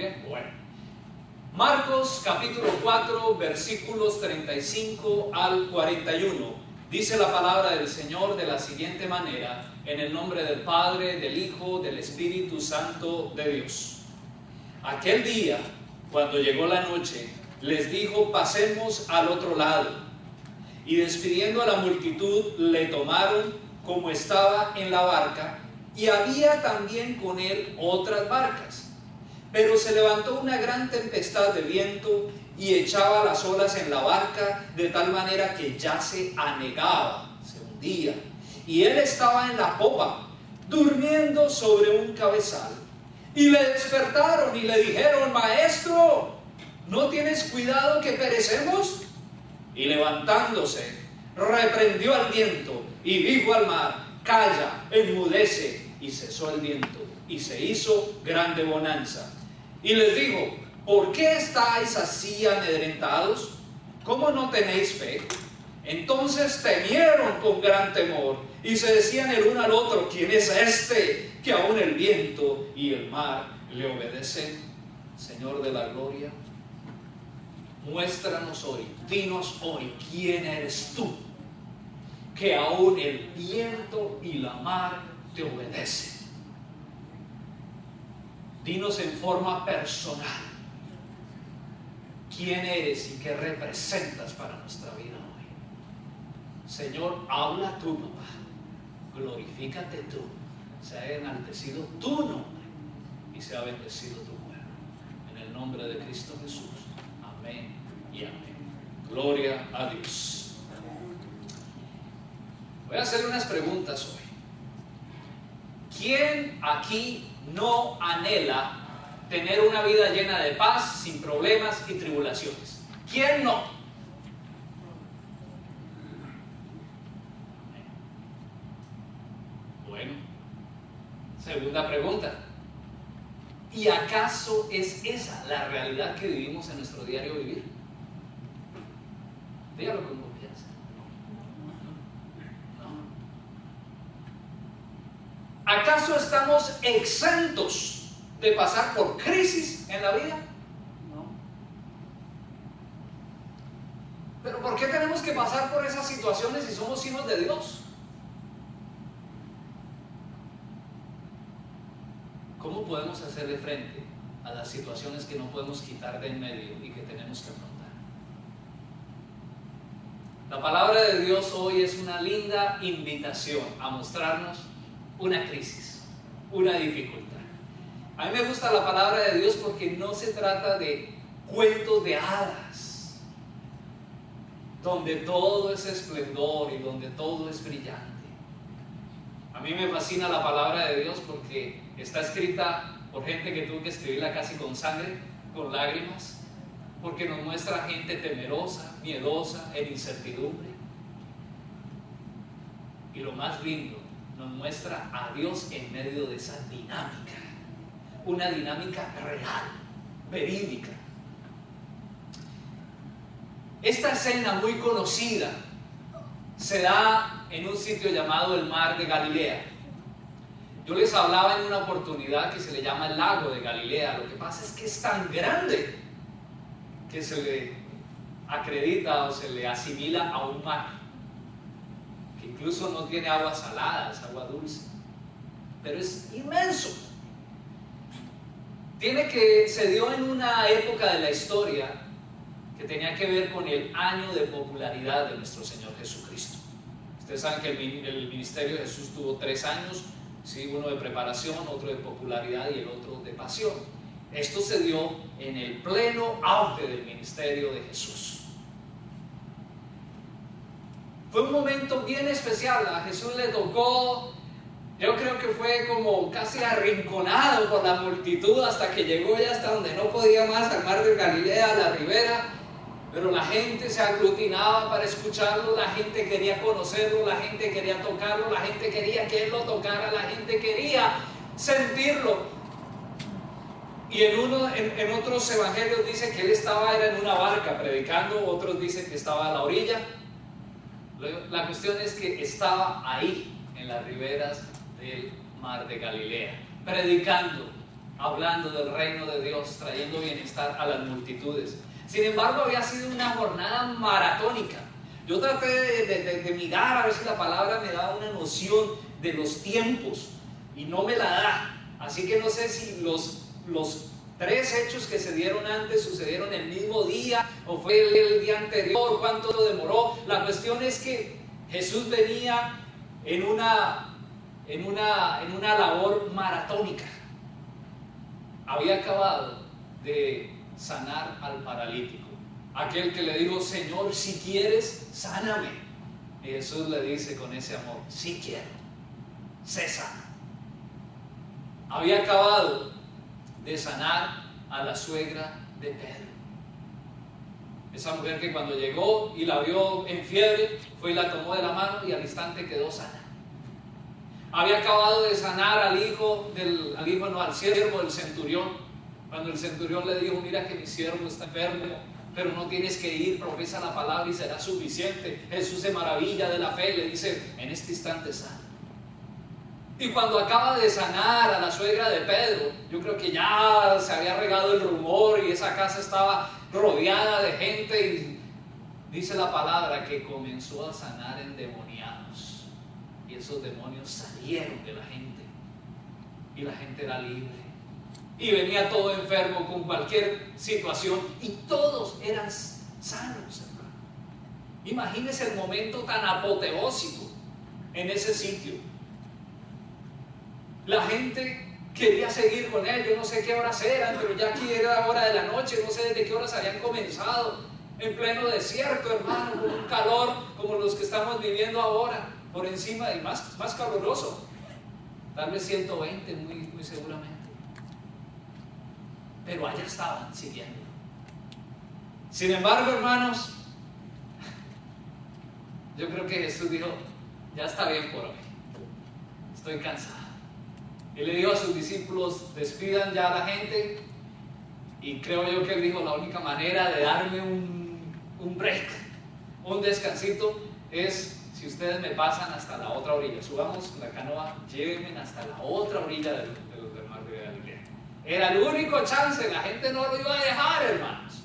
bien? Bueno. Marcos capítulo 4, versículos 35 al 41. Dice la palabra del Señor de la siguiente manera, en el nombre del Padre, del Hijo, del Espíritu Santo de Dios. Aquel día, cuando llegó la noche, les dijo: pasemos al otro lado. Y despidiendo a la multitud, le tomaron como estaba en la barca, y había también con él otras barcas. Pero se levantó una gran tempestad de viento y echaba las olas en la barca, de tal manera que ya se anegaba, se hundía. Y él estaba en la popa, durmiendo sobre un cabezal. Y le despertaron y le dijeron: Maestro, ¿no tienes cuidado que perecemos? Y levantándose, reprendió al viento y dijo al mar: Calla, enmudece. Y cesó el viento, y se hizo grande bonanza. Y les dijo: ¿por qué estáis así amedrentados? ¿Cómo no tenéis fe? Entonces temieron con gran temor, y se decían el uno al otro: ¿quién es este que aún el viento y el mar le obedecen? Señor de la gloria, muéstranos hoy, dinos hoy quién eres tú, que aún el viento y la mar te obedecen. Dinos en forma personal quién eres y qué representas para nuestra vida hoy. Señor, habla tú, papá. Glorifícate tú. Sea enaltecido tu nombre y sea bendecido tu pueblo. En el nombre de Cristo Jesús. Amén y amén. Gloria a Dios. Voy a hacer unas preguntas hoy. ¿Quién aquí no anhela tener una vida llena de paz, sin problemas y tribulaciones? ¿Quién no? Bueno, segunda pregunta. ¿Y acaso es esa la realidad que vivimos en nuestro diario vivir? Dígalo con confianza. ¿Acaso estamos exentos de pasar por crisis en la vida? No. ¿Pero por qué tenemos que pasar por esas situaciones si somos hijos de Dios? ¿Cómo podemos hacerle frente a las situaciones que no podemos quitar de en medio y que tenemos que afrontar? La palabra de Dios hoy es una linda invitación a mostrarnos una crisis, una dificultad. A mí me gusta la palabra de Dios porque no se trata de cuentos de hadas, donde todo es esplendor y donde todo es brillante. A mí me fascina la palabra de Dios porque está escrita por gente que tuvo que escribirla casi con sangre, con lágrimas, porque nos muestra gente temerosa, miedosa, en incertidumbre. Y lo más lindo, nos muestra a Dios en medio de esa dinámica, una dinámica real, verídica. Esta escena muy conocida se da en un sitio llamado el Mar de Galilea. Yo les hablaba en una oportunidad que se le llama el Lago de Galilea. Lo que pasa es que es tan grande que se le acredita o se le asimila a un mar, que incluso no tiene agua salada, es agua dulce, pero es inmenso. Se dio en una época de la historia que tenía que ver con el año de popularidad de nuestro Señor Jesucristo. Ustedes saben que el ministerio de Jesús tuvo 3 años, ¿sí? Uno de preparación, otro de popularidad y el otro de pasión. Esto se dio en el pleno auge del ministerio de Jesús. Fue un momento bien especial. A Jesús le tocó, yo creo que fue como casi arrinconado por la multitud hasta que llegó ya hasta donde no podía más, al Mar de Galilea, a la ribera. Pero la gente se aglutinaba para escucharlo, la gente quería conocerlo, la gente quería tocarlo, la gente quería que él lo tocara, la gente quería sentirlo. Y en otros evangelios dice que él era en una barca predicando, otros dicen que estaba a la orilla. La cuestión es que estaba ahí, en las riberas del Mar de Galilea, predicando hablando del reino de Dios, trayendo bienestar a las multitudes. Sin embargo, había sido una jornada maratónica. Yo traté de mirar a ver si la palabra me da una noción de los tiempos y no me la da. Así que no sé si los 3 hechos que se dieron antes sucedieron el mismo día o fue el día anterior, cuánto demoró. La cuestión es que Jesús venía en una labor maratónica. Había acabado de sanar al paralítico, aquel que le dijo: Señor, si quieres, sáname. Y Jesús le dice con ese amor: sí quiero, sé sano. Había acabado de sanar a la suegra de Pedro, esa mujer que cuando llegó y la vio en fiebre, fue y la tomó de la mano y al instante quedó sana. Había acabado de sanar al siervo del centurión, cuando el centurión le dijo: mira que mi siervo está enfermo, pero no tienes que ir, profesa la palabra y será suficiente. Jesús se maravilla de la fe y le dice: en este instante sana. Y cuando acaba de sanar a la suegra de Pedro, yo creo que ya se había regado el rumor y esa casa estaba rodeada de gente, y dice la palabra que comenzó a sanar endemoniados, y esos demonios salieron de la gente y la gente era libre. Y venía todo enfermo con cualquier situación y todos eran sanos, hermano. Imagínese el momento tan apoteósico en ese sitio. La gente quería seguir con él. Yo no sé qué horas eran, pero ya aquí era hora de la noche. No sé desde qué horas habían comenzado. En pleno desierto, hermano, con un calor como los que estamos viviendo ahora, por encima y más caluroso. Tal vez 120, muy seguramente. Pero allá estaban siguiendo. Sin embargo, hermanos, yo creo que Jesús dijo: ya está bien por hoy, estoy cansado. Y le dijo a sus discípulos: despidan ya a la gente. Y creo yo que él dijo: la única manera de darme un break, un descansito, es si ustedes me pasan hasta la otra orilla. Subamos la canoa, llévenme hasta la otra orilla del mar de Galilea. Era el único chance, la gente no lo iba a dejar, hermanos.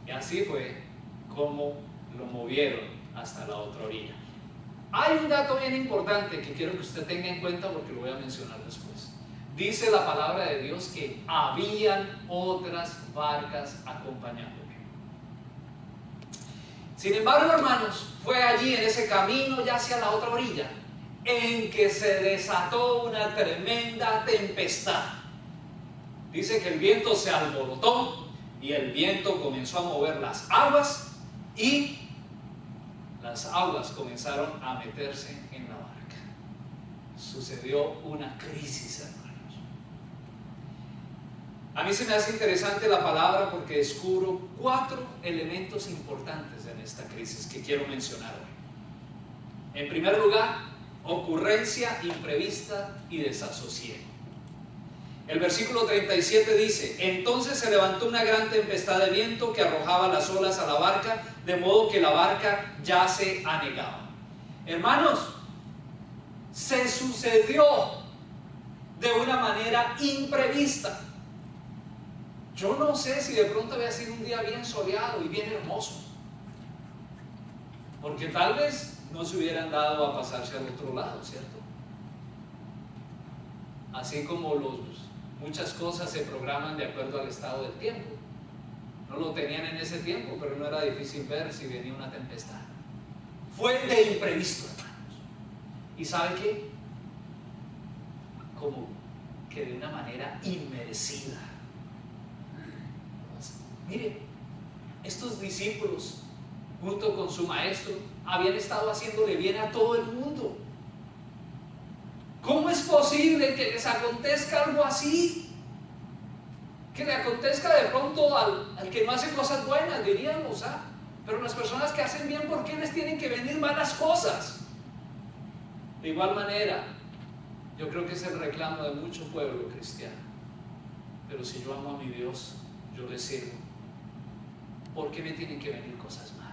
Y así fue como lo movieron hasta la otra orilla. Hay un dato bien importante que quiero que usted tenga en cuenta porque lo voy a mencionar después. Dice la palabra de Dios que habían otras barcas acompañándole. Sin embargo, hermanos, fue allí en ese camino ya hacia la otra orilla en que se desató una tremenda tempestad. Dice que el viento se alborotó y el viento comenzó a mover las aguas y las aguas comenzaron a meterse en la barca. Sucedió una crisis, hermanos. A mí se me hace interesante la palabra porque descubro 4 elementos importantes en esta crisis que quiero mencionar hoy. En primer lugar, ocurrencia imprevista y desasosiego. El versículo 37 dice: entonces se levantó una gran tempestad de viento que arrojaba las olas a la barca, de modo que la barca ya se anegaba. Hermanos, se sucedió de una manera imprevista. Yo no sé si de pronto había sido un día bien soleado y bien hermoso, porque tal vez no se hubieran dado a pasarse al otro lado, ¿cierto? Así como muchas cosas se programan de acuerdo al estado del tiempo. No lo tenían en ese tiempo, pero no era difícil ver si venía una tempestad. Fue de imprevisto, hermanos. ¿Y sabe qué? Como que de una manera inmerecida. Mire, estos discípulos, junto con su maestro, habían estado haciéndole bien a todo el mundo. ¿Cómo es posible que les acontezca algo así? Que le acontezca de pronto al que no hace cosas buenas, diríamos, ¿ah? Pero las personas que hacen bien, ¿por qué les tienen que venir malas cosas? De igual manera, yo creo que es el reclamo de mucho pueblo cristiano. Pero si yo amo a mi Dios, yo le sirvo, ¿por qué me tienen que venir cosas malas?